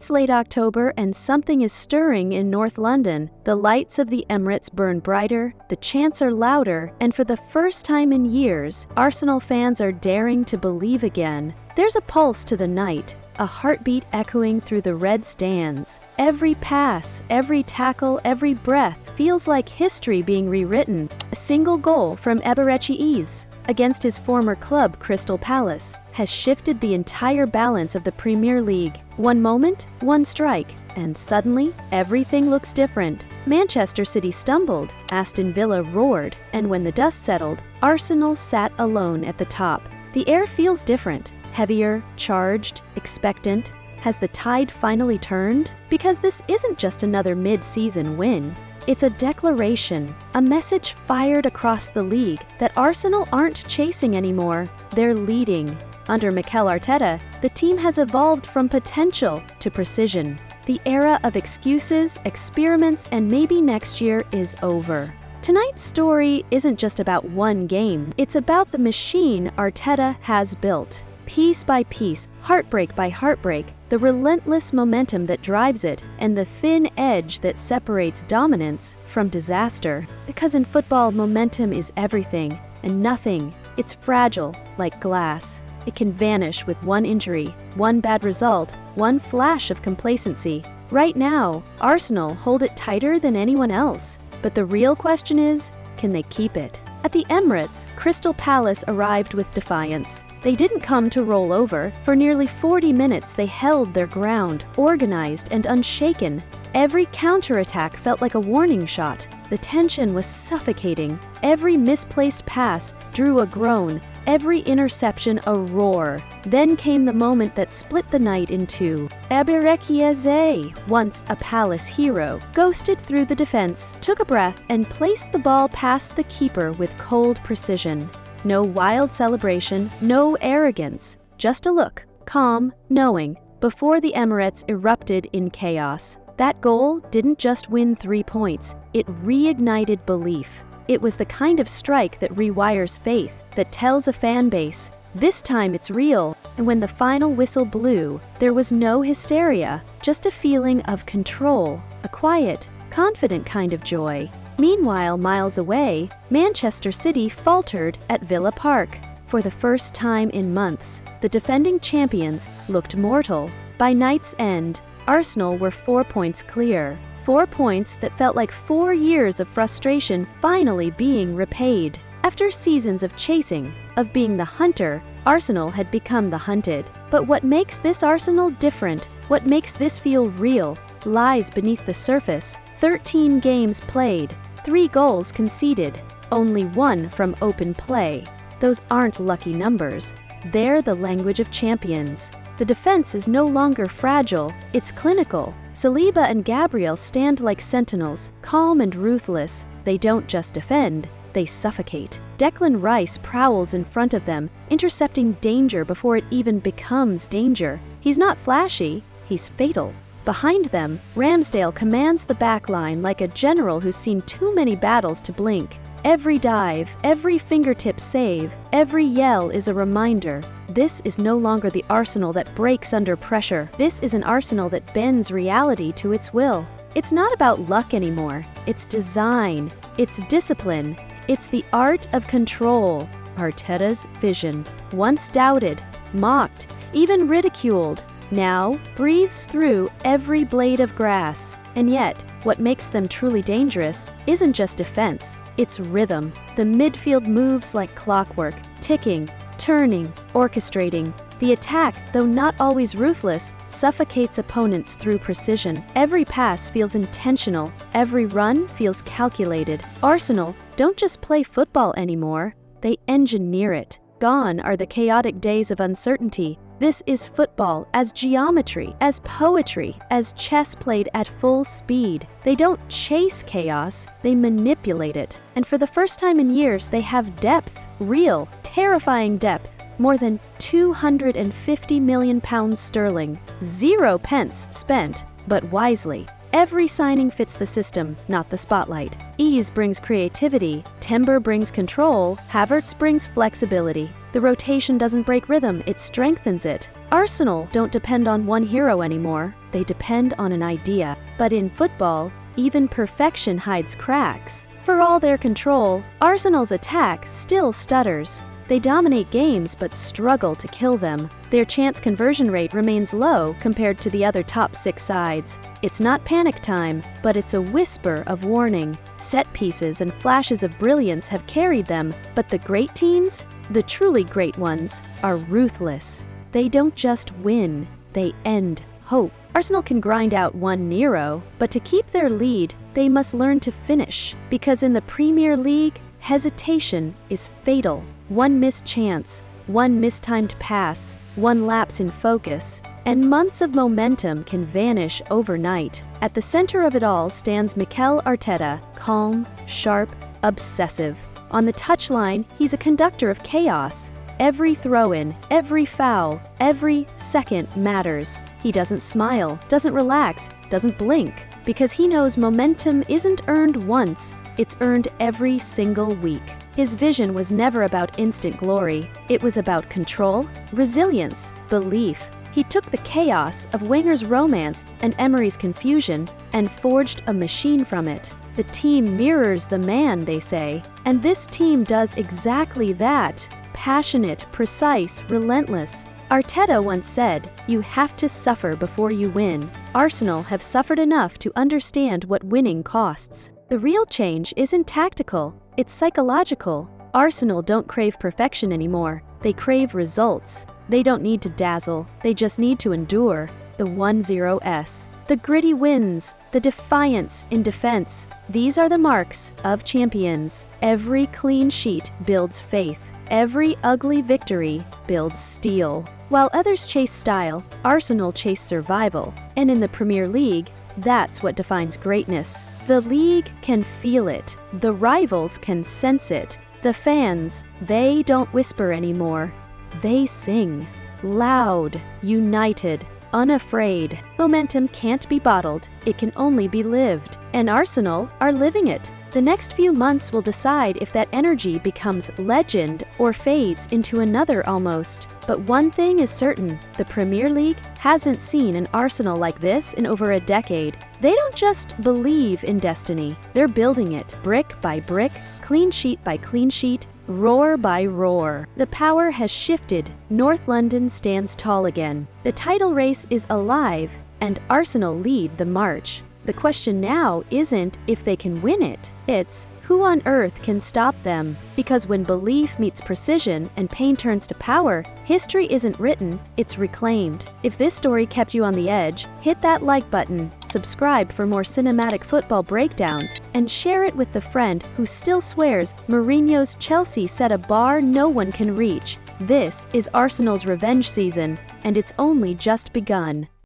It's late October and something is stirring in North London. The lights of the Emirates burn brighter, the chants are louder, and for the first time in years, Arsenal fans are daring to believe again. There's a pulse to the night, a heartbeat echoing through the red stands. Every pass, every tackle, every breath feels like history being rewritten. A single goal from Eberechi Eze against his former club Crystal Palace has shifted the entire balance of the Premier League. One moment, one strike, and suddenly everything looks different. Manchester City stumbled, Aston Villa roared, and when the dust settled, Arsenal sat alone at the top. The air feels different, heavier, charged, expectant. Has the tide finally turned? Because this isn't just another mid-season win. It's a declaration, a message fired across the league that Arsenal aren't chasing anymore, they're leading. Under Mikel Arteta, the team has evolved from potential to precision. The era of excuses, experiments, and maybe next year is over. Tonight's story isn't just about one game, it's about the machine Arteta has built. Piece by piece, heartbreak by heartbreak, the relentless momentum that drives it, and the thin edge that separates dominance from disaster. Because in football, momentum is everything, and nothing. It's fragile, like glass. It can vanish with one injury, one bad result, one flash of complacency. Right now, Arsenal hold it tighter than anyone else. But the real question is, can they keep it? At the Emirates, Crystal Palace arrived with defiance. They didn't come to roll over. For nearly 40 minutes, they held their ground, organized and unshaken. Every counterattack felt like a warning shot. The tension was suffocating. Every misplaced pass drew a groan. Every interception a roar. Then came the moment that split the night in two. Eberechi Eze, once a Palace hero, ghosted through the defense, took a breath, and placed the ball past the keeper with cold precision. No wild celebration, no arrogance, just a look, calm, knowing, before the Emirates erupted in chaos. That goal didn't just win 3 points, it reignited belief. It was the kind of strike that rewires faith, that tells a fan base, this time it's real. And when the final whistle blew, there was no hysteria, just a feeling of control, a quiet, confident kind of joy. Meanwhile, miles away, Manchester City faltered at Villa Park. For the first time in months, the defending champions looked mortal. By night's end, Arsenal were 4 points clear. 4 points that felt like 4 years of frustration finally being repaid. After seasons of chasing, of being the hunter, Arsenal had become the hunted. But what makes this Arsenal different, what makes this feel real, lies beneath the surface. 13 games played, 3 goals conceded, only 1 from open play. Those aren't lucky numbers. They're the language of champions. The defense is no longer fragile, it's clinical. Saliba and Gabriel stand like sentinels, calm and ruthless. They don't just defend, they suffocate. Declan Rice prowls in front of them, intercepting danger before it even becomes danger. He's not flashy, he's fatal. Behind them, Ramsdale commands the back line like a general who's seen too many battles to blink. Every dive, every fingertip save, every yell is a reminder. This is no longer the Arsenal that breaks under pressure. This is an Arsenal that bends reality to its will. It's not about luck anymore. It's design. It's discipline. It's the art of control. Arteta's vision, once doubted, mocked, even ridiculed, now breathes through every blade of grass. And yet, what makes them truly dangerous isn't just defense, it's rhythm. The midfield moves like clockwork, ticking, turning, orchestrating. The attack, though not always ruthless, suffocates opponents through precision. Every pass feels intentional, every run feels calculated. Arsenal don't just play football anymore, they engineer it. Gone are the chaotic days of uncertainty. This is football as geometry, as poetry, as chess played at full speed. They don't chase chaos, they manipulate it. And for the first time in years, they have depth, real, terrifying depth. More than £250 million sterling. 0 pence spent, but wisely. Every signing fits the system, not the spotlight. Ease brings creativity, Timber brings control, Havertz brings flexibility. The rotation doesn't break rhythm, it strengthens it. Arsenal don't depend on one hero anymore. they depend on an idea. But in football, even perfection hides cracks. For all their control, Arsenal's attack still stutters. They dominate games but struggle to kill them. Their chance conversion rate remains low compared to the other top 6 sides. It's not panic time, but it's a whisper of warning. Set pieces and flashes of brilliance have carried them, but the great teams, the truly great ones, are ruthless. They don't just win, they end hope. Arsenal can grind out 1-0, but to keep their lead, they must learn to finish. Because in the Premier League, hesitation is fatal. One missed chance, one mistimed pass, one lapse in focus, and months of momentum can vanish overnight. At the center of it all stands Mikel Arteta, calm, sharp, obsessive. On the touchline, he's a conductor of chaos. Every throw-in, every foul, every second matters. He doesn't smile, doesn't relax, doesn't blink, because he knows momentum isn't earned once, it's earned every single week. His vision was never about instant glory. It was about control, resilience, belief. He took the chaos of Wenger's romance and Emery's confusion and forged a machine from it. The team mirrors the man, they say, and this team does exactly that. Passionate, precise, relentless. Arteta once said, "You have to suffer before you win." Arsenal have suffered enough to understand what winning costs. The real change isn't tactical, it's psychological. Arsenal don't crave perfection anymore. They crave results. They don't need to dazzle, they just need to endure. The 1-0s. The gritty wins, the defiance in defense. These are the marks of champions. Every clean sheet builds faith. Every ugly victory builds steel. While others chase style, Arsenal chase survival. And in the Premier League, that's what defines greatness. The league can feel it. The rivals can sense it. The fans, they don't whisper anymore. They sing. Loud, united, unafraid. Momentum can't be bottled. It can only be lived. And Arsenal are living it. The next few months will decide if that energy becomes legend or fades into another almost. But one thing is certain, the Premier League hasn't seen an Arsenal like this in over a decade. They don't just believe in destiny, they're building it brick by brick, clean sheet by clean sheet, roar by roar. The power has shifted, North London stands tall again. The title race is alive, and Arsenal lead the march. The question now isn't if they can win it, it's who on earth can stop them? Because when belief meets precision and pain turns to power, history isn't written, it's reclaimed. If this story kept you on the edge, hit that like button, subscribe for more cinematic football breakdowns, and share it with the friend who still swears Mourinho's Chelsea set a bar no one can reach. This is Arsenal's revenge season, and it's only just begun.